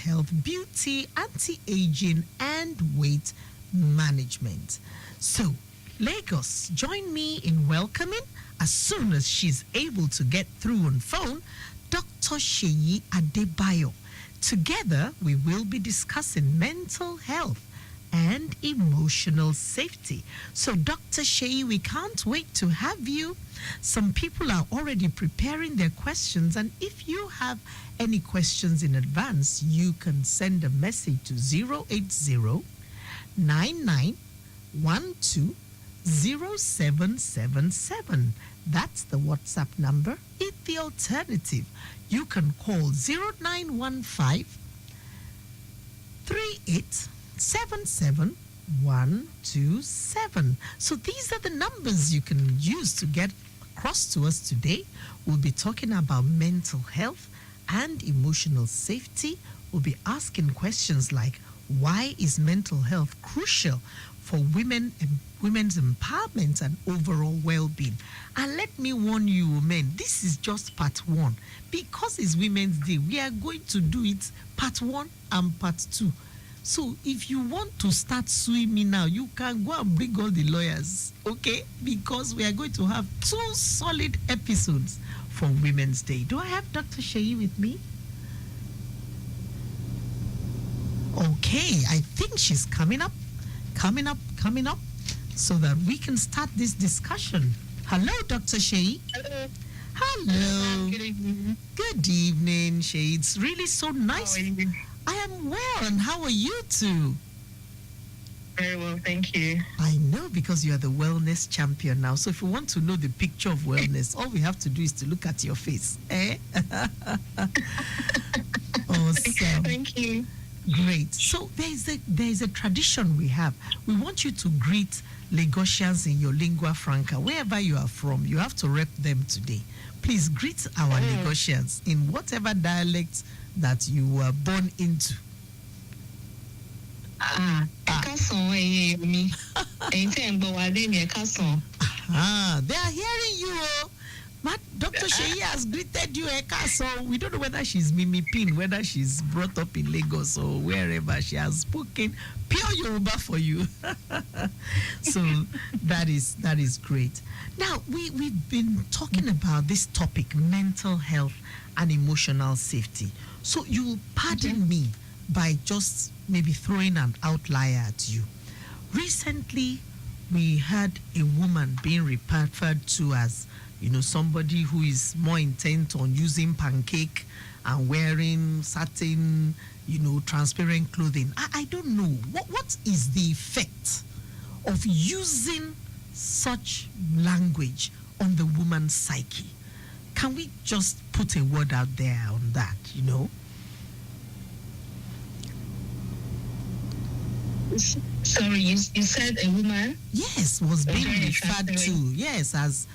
health, beauty, anti-aging, and weight management. So, Lagos, join me in welcoming, as soon as she's able to get through on phone, Dr. Sheyi Adebayo. Together, we will be discussing mental health and emotional safety. So, Dr. Sheyi, we can't wait to have you. Some people are already preparing their questions, and if you have any questions in advance, you can send a message to 080 9912 0777. That's the WhatsApp number. If the alternative, you can call 0915 3877127. So these are the numbers you can use to get across to us today. We'll be talking about mental health and emotional safety. We'll be asking questions like, why is mental health crucial for women and women's empowerment and overall well-being? And let me warn you, men, this is just part one. Because it's Women's Day, we are going to do it part one and part two. So if you want to start suing me now, you can go and bring all the lawyers, okay? Because we are going to have 2 solid episodes for Women's Day. Do I have Dr. Sheyi with me? Okay, I think she's coming up, so that we can start this discussion. Hello, Dr. Sheyi. Hello. Hello. Good evening. Good evening, Sheyi. It's really so nice. How are you? I am well, and how are you too? Very well, thank you. I know, because you are the wellness champion now. So if you want to know the picture of wellness, all we have to do is to look at your face. Eh? Awesome. Thank you. Great. So there is a tradition we have. We want you to greet Lagosians in your lingua franca, wherever you are from. You have to rep them today. Please greet our Lagosians in whatever dialect that you were born into. They are hearing you. But Dr. Sheyi has greeted you, Eka, so we don't know whether she's mimipin, whether she's brought up in Lagos or wherever. She has spoken pure Yoruba for you. So that is great. Now, we've been talking about this topic, mental health and emotional safety. So you will pardon me by just maybe throwing an outlier at you. Recently, we had a woman being referred to as, somebody who is more intent on using pancake and wearing certain, transparent clothing. I don't know. What is the effect of using such language on the woman's psyche? Can we just put a word out there on that, Sorry, you said a woman? Yes, was being referred to, yes, as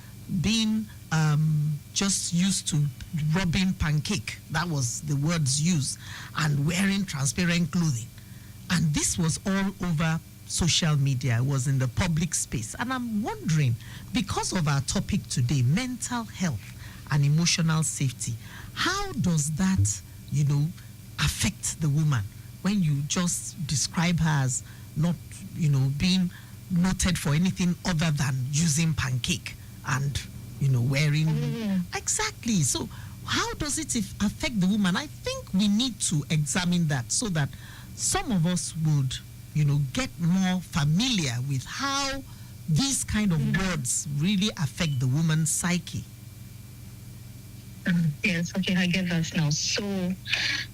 being just used to rubbing pancake. That was the words used, and wearing transparent clothing. And this was all over social media. It was in the public space. And I'm wondering, because of our topic today, mental health and emotional safety, how does that, affect the woman when you just describe her as not, being noted for anything other than using pancake and, wearing... Exactly. So how does it affect the woman? I think we need to examine that so that some of us would, get more familiar with how these kind of words really affect the woman's psyche. Yes, okay, I get that now. So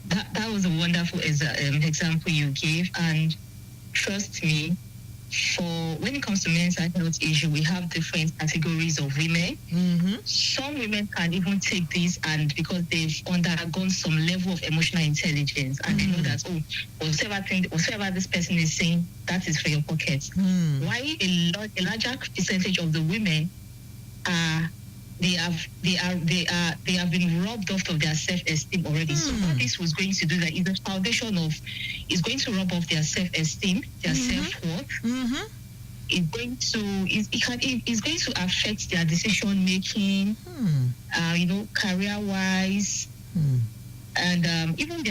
that was a wonderful example you gave, and trust me, when it comes to mental health issue, we have different categories of women. Some women can even take this, and because they've undergone some level of emotional intelligence, and they know that whatever this person is saying, that is for your pocket. Why a larger percentage of the women they have been robbed off of their self-esteem already. So what this was going to do that is the foundation of is going to rob off their self-esteem, their self-worth. It's going to affect their decision making, career-wise. and even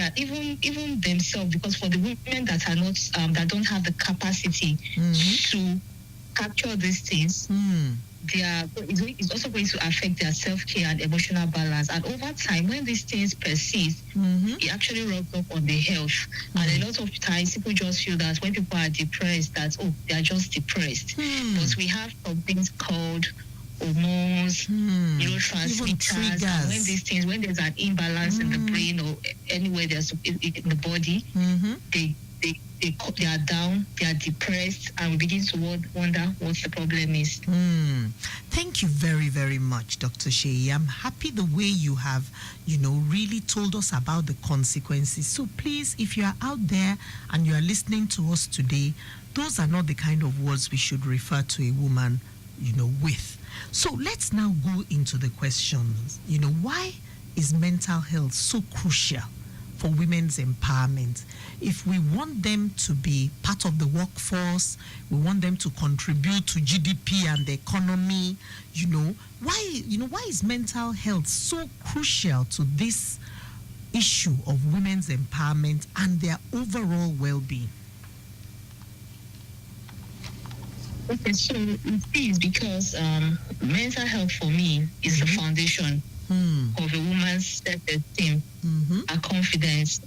themselves, because for the women that are not that don't have the capacity to capture these things, it's also going to affect their self-care and emotional balance. And over time, when these things persist, it actually rubs off on the health. And a lot of times, people just feel that when people are depressed, that they are just depressed. But we have some things called hormones, neurotransmitters, and when there's an imbalance in the brain or anywhere there's in the body, they are down, they are depressed, and we begin to wonder what the problem is. Thank you very, very much, Dr. Sheyi. I'm happy the way you have, really told us about the consequences. So please, if you are out there and you are listening to us today, those are not the kind of words we should refer to a woman, with. So let's now go into the questions. Why is mental health so crucial for women's empowerment? If we want them to be part of the workforce, we want them to contribute to GDP and the economy, why is mental health so crucial to this issue of women's empowerment and their overall well-being? Okay, so it is because mental health for me is the foundation of a woman's self-esteem, her confidence,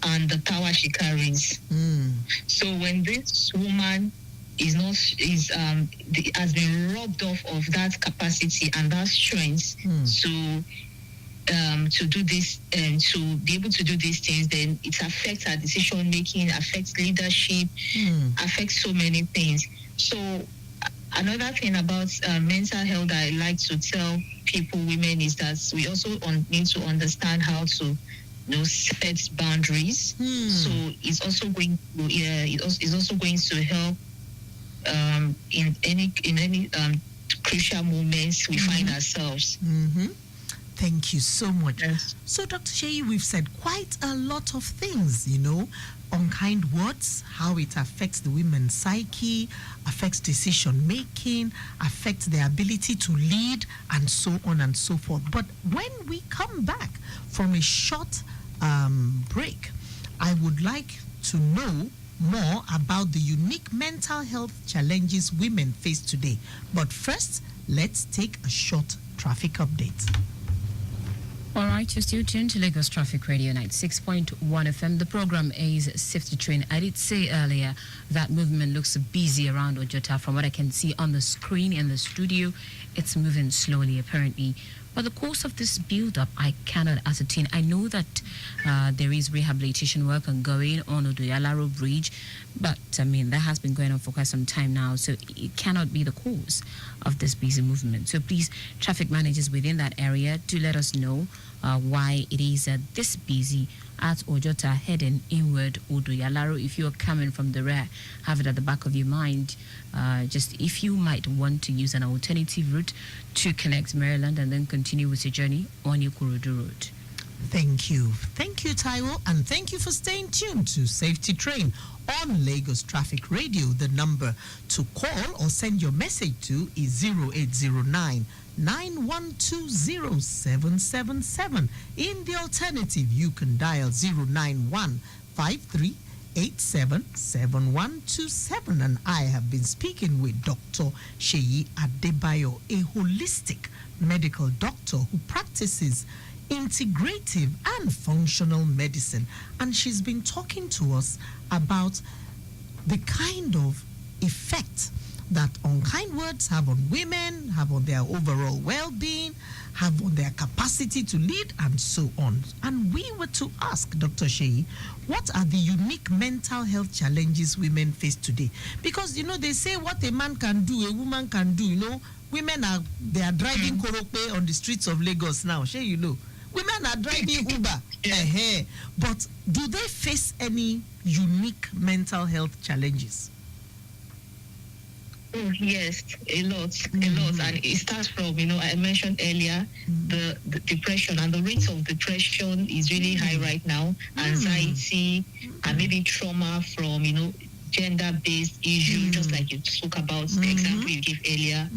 and the power she carries. So when this woman has been robbed off of that capacity and that strength to do this and to be able to do these things, then it affects her decision making, affects leadership, affects so many things. So another thing about mental health that I like to tell people, women, is that we also need to understand how to set boundaries. So it's also going to it's also going to help in any crucial moments we find ourselves. Thank you so much. Yes. So, Dr. Sheyi, we've said quite a lot of things, unkind words, how it affects the women's psyche, affects decision making, affects their ability to lead, and so on and so forth. But when we come back from a short break, I would like to know more about the unique mental health challenges women face today. But first, let's take a short traffic update. All right, you're still tuned to Lagos Traffic Radio 96.1 FM. The program is Safety Train. I did say earlier that movement looks busy around Ojota. From what I can see on the screen in the studio, it's moving slowly, apparently. But the course of this build-up, I cannot ascertain. I know that there is rehabilitation work ongoing on Odoyalaro Bridge, but, that has been going on for quite some time now, so it cannot be the cause of this busy movement. So please, traffic managers within that area, do let us know why it is this busy at Ojota heading inward Odoyalaro. If you're coming from the rear, have it at the back of your mind. Just if you might want to use an alternative route to connect Maryland and then continue with your journey on your Ikorodu Road. Thank you. Thank you, Taiwo, and thank you for staying tuned to Safety Train on Lagos Traffic Radio. The number to call or send your message to is 0809 9120777. In the alternative, you can dial 091 53877127. And I have been speaking with Dr. Sheyi Adebayo, a holistic medical doctor who practices integrative and functional medicine. And she's been talking to us about the kind of effect that unkind words have on women, have on their overall well-being, have on their capacity to lead, and so on. And we were to ask Dr. Sheyi, what are the unique mental health challenges women face today? Because, they say what a man can do, a woman can do. Women they are driving korope on the streets of Lagos now. Sheyi, women are driving Uber. But do they face any unique mental health challenges? Oh, yes, a lot. And it starts from, I mentioned earlier, the depression, and the rate of depression is really high right now. Anxiety and maybe trauma from, gender-based issue, just like you spoke about the example you gave earlier.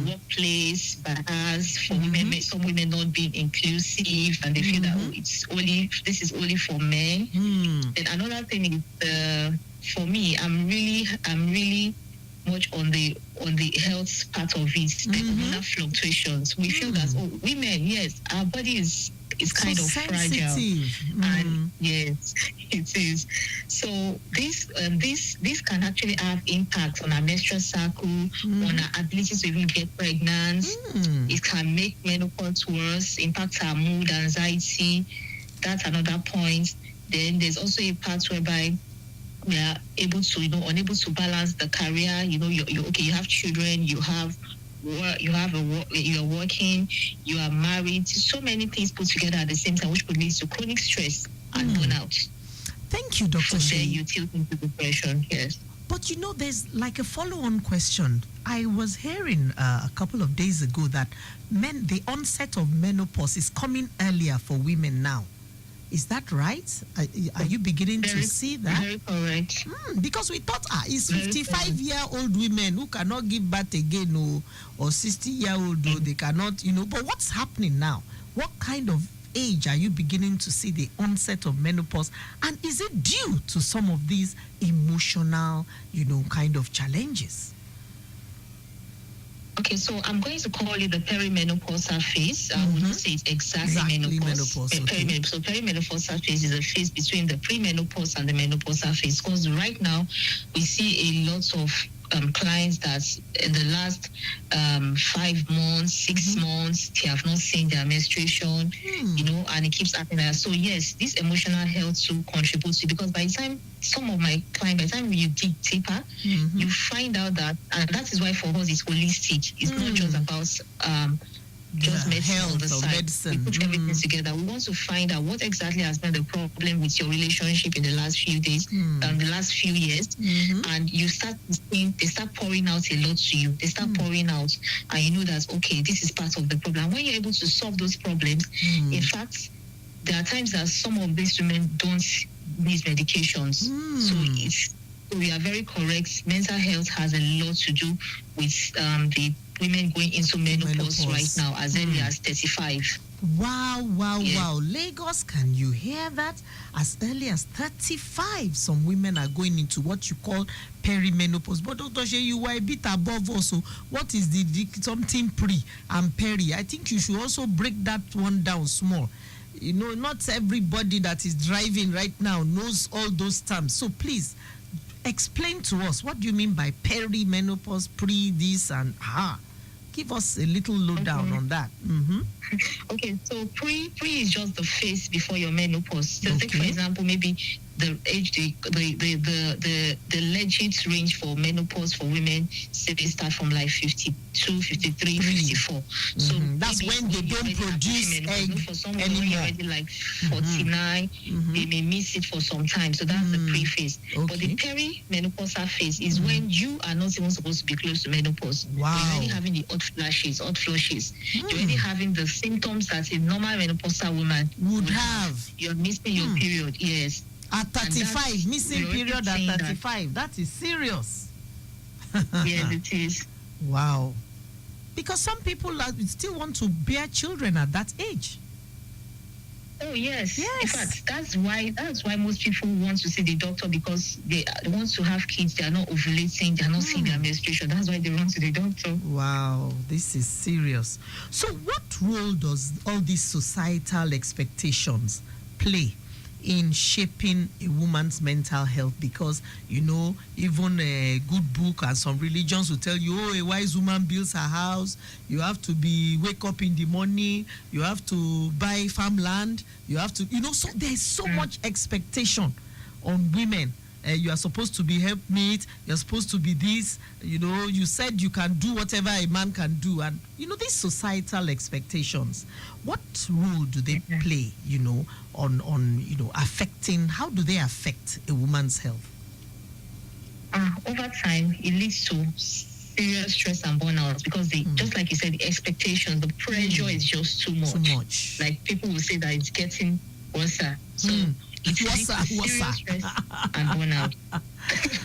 Workplace bias for women, some women not being inclusive, and they feel that this is only for men. And another thing is, for me, I'm really much on the health part of it, the hormonal fluctuations. We feel that women, yes, our body is kind of sensitive. Fragile, and yes, it is. So this can actually have impact on our menstrual cycle, on our ability to even get pregnant. It can make menopause worse, impact our mood, anxiety. That's another point. Then there's also a part whereby we are able to, unable to balance the career. You have children, you have work, you're working, you are married. So many things put together at the same time, which could lead to chronic stress and burnout. Thank you, Dr. Shea. Then you tilt into depression. Yes. But there's like a follow-on question. I was hearing a couple of days ago that the onset of menopause is coming earlier for women now. Is that right? Are you beginning to see that? Very correct. Because we thought it's 55-year-old women who cannot give birth again, or 60-year-old, they cannot, But what's happening now? What kind of age are you beginning to see the onset of menopause? And is it due to some of these emotional, kind of challenges? Okay, so I'm going to call it the perimenopausal phase. I wouldn't say it's exactly menopause. Okay. So perimenopausal phase is a phase between the premenopause and the menopausal phase. Because right now we see a lot of clients that in the last 5 months, 6 months, they have not seen their menstruation, and it keeps happening. So yes, this emotional health too contributes to, because by the time some of my clients, by the time you dig deeper, you find out that, and that is why for us it's holistic. It's not just about just medicine on the side. We put everything together. We want to find out what exactly has been the problem with your relationship in the last few days, the last few years, and you start seeing, they start pouring out a lot to you. They start pouring out, and you know that, okay, this is part of the problem. When you're able to solve those problems, in fact, there are times that some of these women don't need medications. So we are very correct. Mental health has a lot to do with the women going into menopause right now, as early as 35. Wow. Lagos, can you hear that? As early as 35, some women are going into what you call perimenopause. But Dr. Shea, you were a bit above also. What is the something pre and peri? I think you should also break that one down small. Not everybody that is driving right now knows all those terms. So please, explain to us, what do you mean by perimenopause, pre this and give us a little lowdown on that. Okay, so pre is just the phase before your menopause. So take, for example, maybe the age, the legit range for menopause for women, say they start from like 52, 53, 54. So that's when they don't produce egg for someone anymore. Already like 49, they may miss it for some time. So that's the pre-phase. But the perimenopausal phase is when you are not even supposed to be close to menopause. Wow. You're already having the hot flushes. You're already having the symptoms that a normal menopausal woman would have. You're missing your period, yes. At 35, missing period at 35. That is serious. Yes, it is. Wow. Because some people still want to bear children at that age. Oh yes. In fact, that's why most people want to see the doctor, because they want to have kids. They are not ovulating. They are not seeing their menstruation. That's why they run to the doctor. Wow, this is serious. So, what role does all these societal expectations play in shaping a woman's mental health? Because even a good book and some religions will tell you, a wise woman builds her house, you have to wake up in the morning, you have to buy farmland, you have to, so there's so much expectation on women. You are supposed to be helpmate, you're supposed to be this, you said you can do whatever a man can do. And, these societal expectations, what role do they play, on affecting, how do they affect a woman's health? Over time, it leads to serious stress and burnout, because just like you said, the expectations, the pressure is just too much. Like people will say that it's getting worse. So it's serious stress and burnout.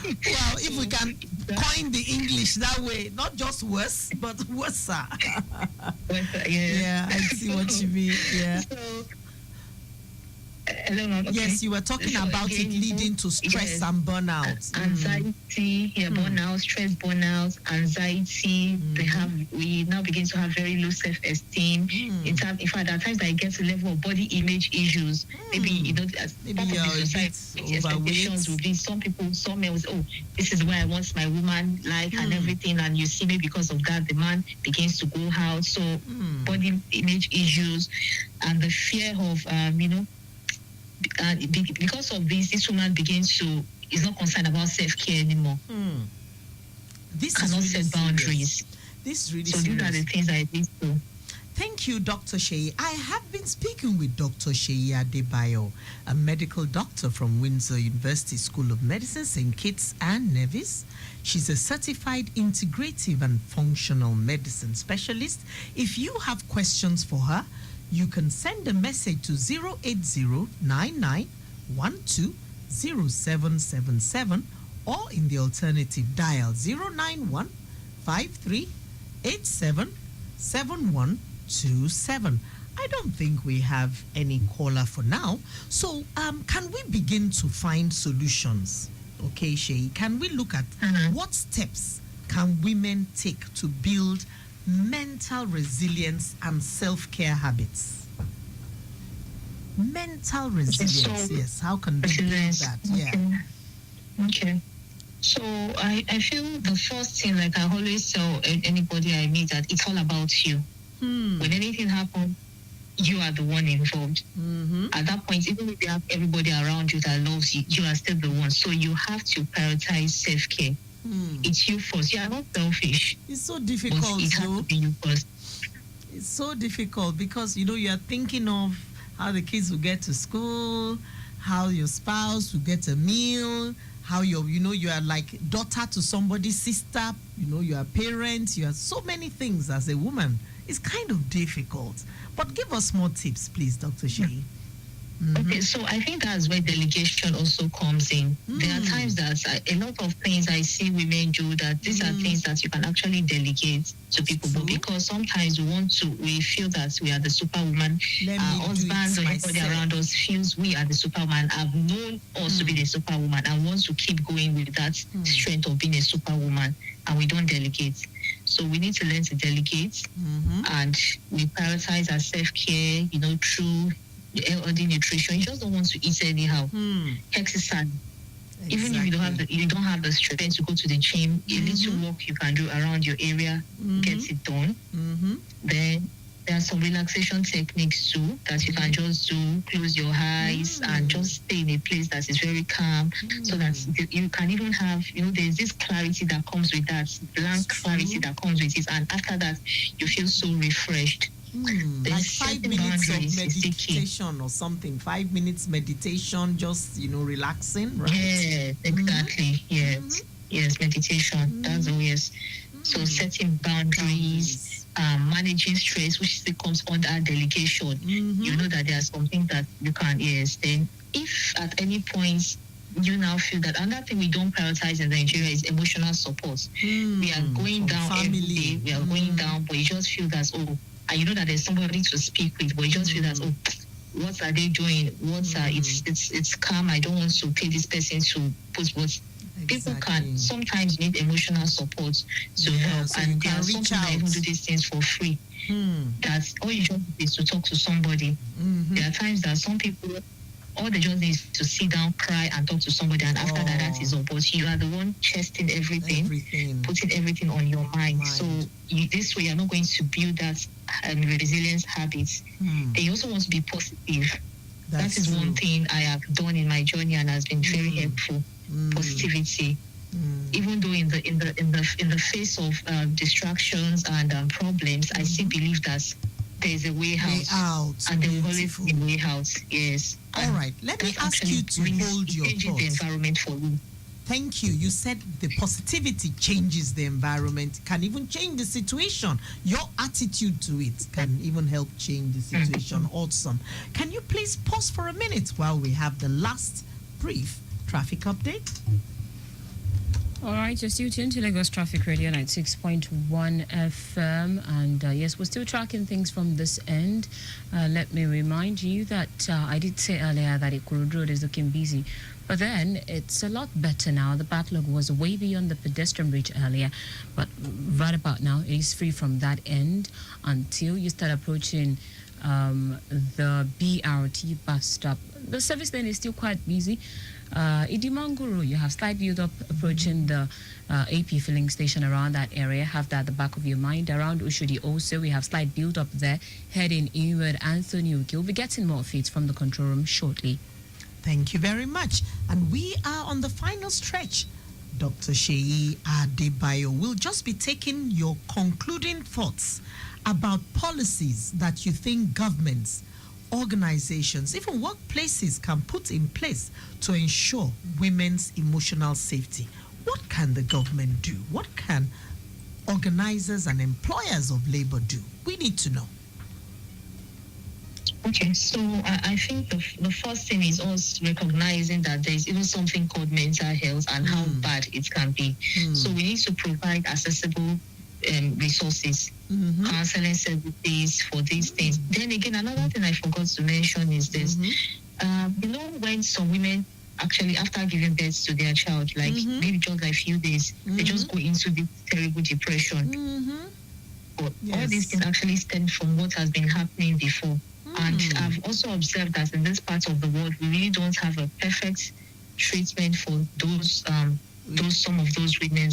Well, if we can coin the English that way, not just worse, but worse. Yeah. Yeah, I see what you mean. Yeah. So, hello, ma'am. Okay. Yes, you were talking So about again, it leading to stress yes, and burnout. anxiety, burnout, stress, burnout, anxiety. We now begin to have very low self-esteem. In fact, at times I get to level of body image issues. Maybe as Maybe part of you're the a society bit expectations will be some males, this is where I want my woman like and everything, and you see maybe because of that the man begins to go out. So body image issues and the fear of because of this woman is not concerned about self-care anymore. This cannot is really set boundaries. Serious. This is really so serious. These are the things I think so. Thank you, Dr. Sheyi. I have been speaking with Dr. Sheyi Adebayo, a medical doctor from Windsor University School of Medicine, St. Kitts and Nevis. She's a certified integrative and functional medicine specialist. If you have questions for her, you can send a message to 080-9912-0777 or in the alternative dial 091-5387-7127. I don't think we have any caller for now. So can we begin to find solutions? Okay, Sheyi, can we look at what steps can women take to build mental resilience and self-care habits? Mental resilience, yes. How can we do that? Yeah. Okay. So I feel the first thing, like I always tell anybody I meet, that it's all about you. When anything happens, you are the one involved. At that point, even if you have everybody around you that loves you, you are still the one. So you have to prioritize self-care. It's you first. You are not selfish. It's so difficult, but it has to be you first. It's so difficult because, you are thinking of how the kids will get to school, how your spouse will get a meal, how you are like daughter to somebody's sister, you are parent, you are so many things as a woman. It's kind of difficult. But give us more tips, please, Dr. Sheyi. Okay, so I think that's where delegation also comes in. There are times that a lot of things I see women do that these are things that you can actually delegate to people. But because sometimes we feel that we are the superwoman, our husbands or everybody around us feels we are the superwoman, have known us to be the superwoman and wants to keep going with that strength of being a superwoman, and we don't delegate. So we need to learn to delegate, and we prioritize our self-care, through healthy nutrition. You just don't want to eat anyhow. Exercise. Exactly. Even if you don't have the strength to go to the gym, a little walk you can do around your area, get it done. Then there are some relaxation techniques too that you can just do. Close your eyes and just stay in a place that is very calm, so that you can even have, there's this clarity that comes with that, blank clarity that comes with it, and after that you feel so refreshed. Like 5 minutes of meditation or something. 5 minutes meditation, just relaxing, right? Yes, exactly. Yes, yes, meditation. That's all. Yes. So setting boundaries, managing stress, which still comes under delegation. You know that there are some things that you can. Yes. Then, if at any point you now feel that another thing we don't prioritize in Nigeria is emotional support. We are going down every day. We are going down, but you just feel that and you know that there's somebody to speak with, but you just feel that what are they doing? It's calm. I don't want to pay this person to put what. People can sometimes need emotional support to help, so and there are some people that even do these things for free. That's all you just need is to talk to somebody. There are times that some people, all they just need is to sit down, cry, and talk to somebody, and after that is all. But you are the one chesting everything, putting everything on your mind. So this way, you're not going to build that resilience habits. Then you also want to be positive. That is one thing I have done in my journey and has been very helpful. Positivity. Even though in the face of distractions and problems, I still believe that there is a way out, and there will always be a way out. Yes. All right. Let me ask you to hold your thoughts. The environment for you. Thank you. You said the positivity changes the environment, can even change the situation. Your attitude to it can even help change the situation. Awesome. Can you please pause for a minute while we have the last brief traffic update? All right, you're still tuned to Lagos Traffic Radio 96.1 FM. And yes, we're still tracking things from this end. Let me remind you that I did say earlier that Ikorodu Road is looking busy. But then it's a lot better now. The backlog was way beyond the pedestrian bridge earlier. But right about now, it is free from that end until you start approaching the BRT bus stop. The service lane is still quite busy. Idimanguru, you have slight build up approaching the AP filling station around that area. Have that at the back of your mind. Around Ushudi also, we have slight build up there. Heading inward, Anthony Uki will be getting more feeds from the control room shortly. Thank you very much. And we are on the final stretch. Dr. Sheyi Adebayo will just be taking your concluding thoughts about policies that you think governments, organizations, even workplaces can put in place to ensure women's emotional safety. What can the government do? What can organizers and employers of labor do? We need to know. Okay, so I think the first thing is us recognizing that there's even something called mental health and how bad it can be. So we need to provide accessible resources, counseling services for these things. Then again, another thing I forgot to mention is this. When some women actually, after giving birth to their child, like maybe just like a few days, they just go into this terrible depression. But all these things actually stem from what has been happening before. And I've also observed that in this part of the world, we really don't have a perfect treatment for some of those women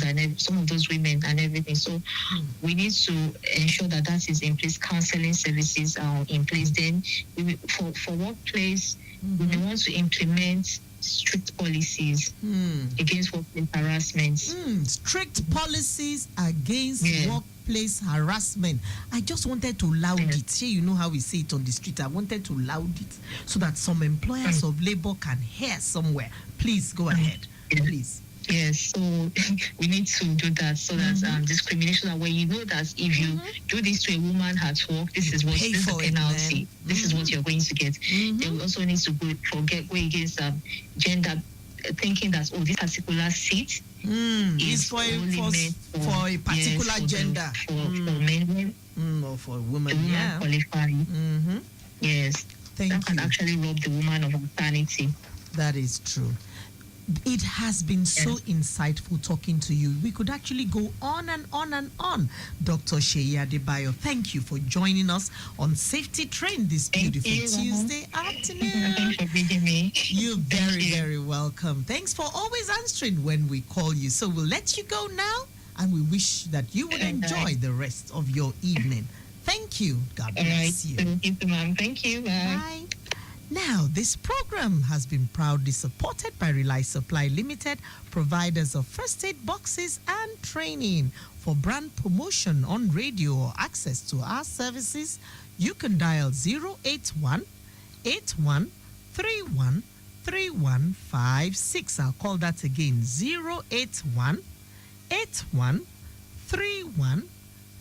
and everyththing. So we need to ensure that is in place. Counseling services are in place. Then for workplace, we may want to implement strict policies against workplace harassment. Strict policies against workplace harassment. I just wanted to loud it. Here, you know how we say it on the street. I wanted to loud it so that some employers of labor can hear somewhere. Please go ahead. Please. Yes, so we need to do that so that discrimination, where you know that if you do this to a woman at work, this is what is the penalty. This is what you're going to get. Then we also need to go against gender thinking that this particular seat is for a particular gender, for men or for women. Qualifying. Yes, that can actually rob the woman of her sanity. That is true. It has been so insightful talking to you. We could actually go on and on and on. Dr. Sheyi Adebayo, thank you for joining us on Safety Train this beautiful Tuesday afternoon. Thanks for bringing me. You're very welcome. Thanks for always answering when we call you. So we'll let you go now, and we wish that you would enjoy the rest of your evening. Thank you. God bless you. Thank you, ma'am. Thank you. Bye. Now, this program has been proudly supported by Rely Supply Limited, providers of first aid boxes and training. For brand promotion on radio or access to our services, you can dial 081 8131 3156. I'll call that again, 081 8131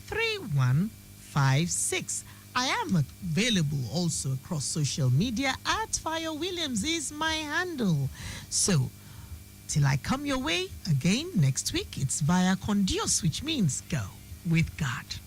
3156. I am available also across social media at Fayo Williams is my handle. So, till I come your way again next week, it's via con Dios, which means go with God.